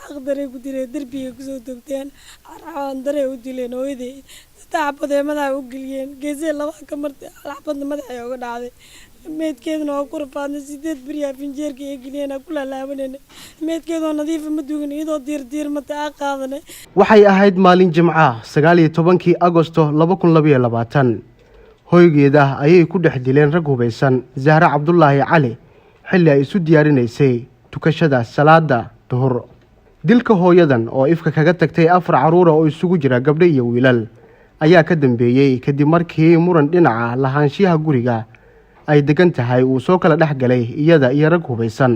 xaqdaray ku dileen derbiga kusoo togteen carcaan daray u dileen hooyaday xabadee madaxa u geliyeen geesee laba ka martay xabadna madaxay uga dhacday meedkeeduna waa ku rafaadnay 8 beriyaa finjeerka ee geliyeen ku laalaabanayna meedkeedoo nadiif ma dugan iyadoo diirmata qaadanay waxay ahayd maalin Jimca 19 Agosto 2022 hoygeeda ayay ku dhex dileen rag hubeysan Zahra Cabdullaahi Cali xilli ay isu diyaarinaysay tukashada salaada duhur dilka hooyadan oo ifka kaga tagtay 4 caruur oo isugu jira gabdho iyo wiilal ayaa ka dambeeyay kadib markii muran dhinaca lahaanshiyaha guriga ay degan tahay uu soo kala dhex galay iyada iyo rag hubeysan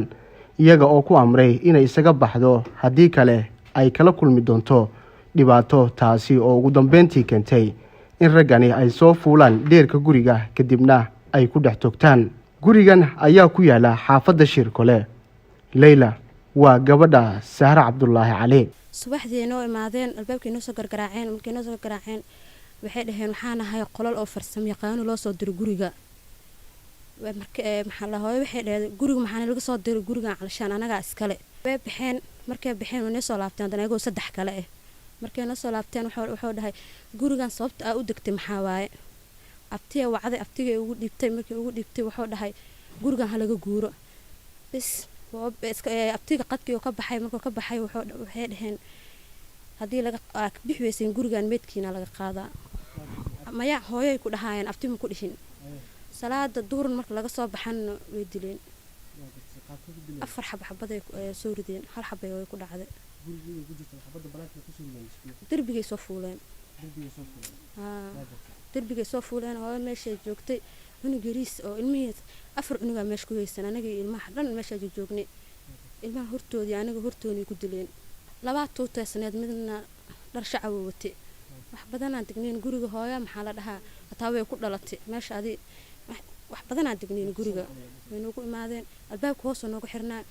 iyaga oo ku amray inay isaga baxdo haddii kale ay kala kulmi doonto dhibaato taasi oo ugu dambeyntii keentay in raggani ay soo fuulaan dheerka guriga kadibna ay ku dhex togtaan gurigan ayaa ku yaala xaafadda Shirkole Leila waa gabadha Zahra Cabdullaahi Cali subaxdii noo imaadeen albaabkii noo soo gargaraaceen markii noo soo gargaraaceen waxay dhaheen waxaan ahay qolal oo farsamo yaqaan loo soo diro guriga maxaa la hooyo waxay dhaheen guriga maxaa laga soo diro guriga calashaan anaga iskale way baxeen markay baxeen way soo laabteen haddana ayagoo 3 kale ah markay noo soo laabteen wuxuu dhahay gurigan sababta aa u degtay maxaa waaye abtiga wacday abtiga ugu dhibtay markii ugu dhibtay wuxuu dhahay gurigan ha laga guuro bis abtiga qadkii ka baxay markuu ka baxay waxay dhaheen haddii laga bixi weyseen gurigan meedkiina laga qaadaa maya hooyay ku dhahaayeen abtima ku dhishin salaada duhur marka laga soo baxan way dileen 4 xabad ay soo rideen hal xabay way ku dhacday derbigay soo fuuleen derbigay soo fuuleen oo meesha joogtay cunug yariis oo ilmihiis 4 cunuga meesha ku haysan anaga ilmaha dhan meesha joognay ilmaha hortoodii anaga hortoodii ku dileen laba tuuteesneed midna dhar shacab watay wax badan aan degneen guriga hooyo maxaa la dhahaa hataa way ku dhalatay meesha adii wax badan aan degneen guriga way noogu imaadeen albaabka hoos noogu xirnaa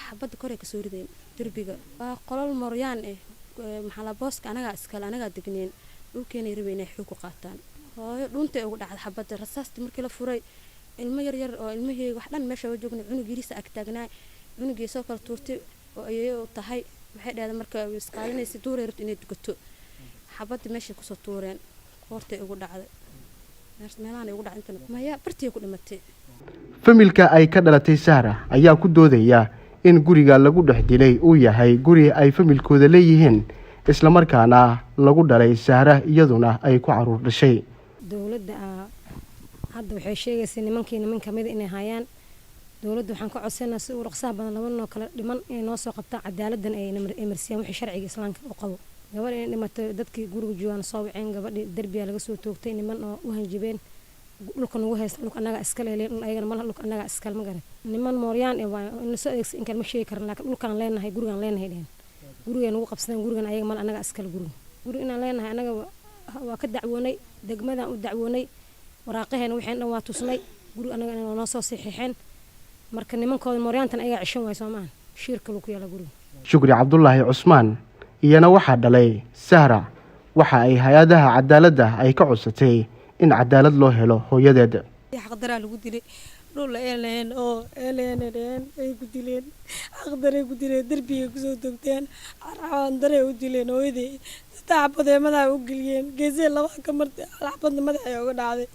xabad kore ka soo rideen derbiga waa qolal moryaan maxaa la booska anaga iskale anaga degneen dhulkeenay rabeen inay xog ku qaataan hooyo dhuntay ugu dhacday xabad rasaasta markii la furay ilmo yar oo ilmaheyga wax dhan meesha way joognay cunug yariis ag taagnaa cunugii soo kala tuurtay oo ayay tahay waxay dhaadeen marka ay isqaadanaysa duureerto inay dugato xabadii meesha ku soo tuureen qoortay ugu dhacday meelahan ugu dhacay inta maya bartii ku dhimatay familka ay ka dhalatay Zahra ayaa ku doodaya in guriga lagu dhex dilay uu yahay guri ay familkooda leeyihiin isla markaana lagu dhalay Zahra iyaduna ay ku caruur dhashay dawladda hadda waxay sheegaysaa niman kamid inay hayaan dawladda waxaan ka codsanaa si uu raqsaha badan laba noo kala dhiman inay noo soo qabtaan cadaaladdan ay emersiyaan wixii sharciga islaamka u qabo gabadh inay dhimatay dadkii guriga joogan soo waceen gabadhii derbiga laga soo toogtay niman oo u hanjibeen dhulka nagu haysta dhulka anaga iskale leeyahay ayagana malaha dhulka anaga iskale ma garan niman mooryaan waa in soo adeegsan in kale ma sheegi karan laakiin dhulkaan leenahay gurigaan leenahay dheen guriga nagu qabsadeen gurigan ayaga mal anaga iskale guriga inaan leenahay anaga waa ka dacwoonay degmadan u dacwoonay waraaqaheena waxaan dhan waa tusnay guriga anaga inaan noo soo saxiixeen marka nimankooda mooryaantan ayaga cishan way Soomaan shirka lagu yaala guriga Shukri Cabdullaahi Cusmaan iyana waxa dhalay Zahra waxa ay hay'adaha cadaaladda ay ka codsatay in cadaalad loo helo hooyadeeda xaqdaraa lagu dilay dhul eeleen ay ku dileen xaqdaray ku dileen derbiga kusoo togteen carcaan daray u dileen hooyaday xabadee madaxa u geliyeen geesee laba ka martay xabadna madaxay uga dhacday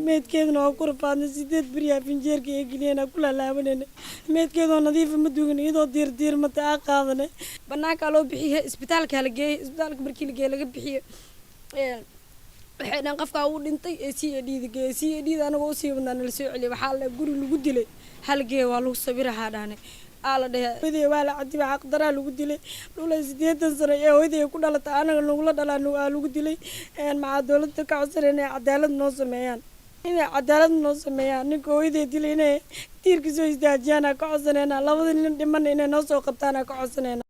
meedkeeduna waa ku rafaadnay 8 beriyaa finjeerka ee geliyeen ku laalaabanayna meedkeedoo nadiif ma dugan iyadoo diirmata qaadanay banaanka loo bixiyay isbitaalka la geeyay isbitaalka markii la geeyay laga bixiyay waxay dhan qofka uu dhintay CAD anaga u sii wadnaa la soo celiyay waxa la guri lagu dilay halgee waa lagu sabiraha dhaanay ala dhahay waa la cadiba xaqdaraa lagu dilay dhulay 8 sano ee hooyaday ku dhalatay anaga nagula dhalaan lagu dilay maca dawladda ka codsanayna cadaalad noo sameeyaan inay cadaalad noo sameeyaan ninka hooyaday dilay inay tiirka soo istaajiyaan ka codsanayna labada nin dhiman inay noo soo qabtaan ka codsanayna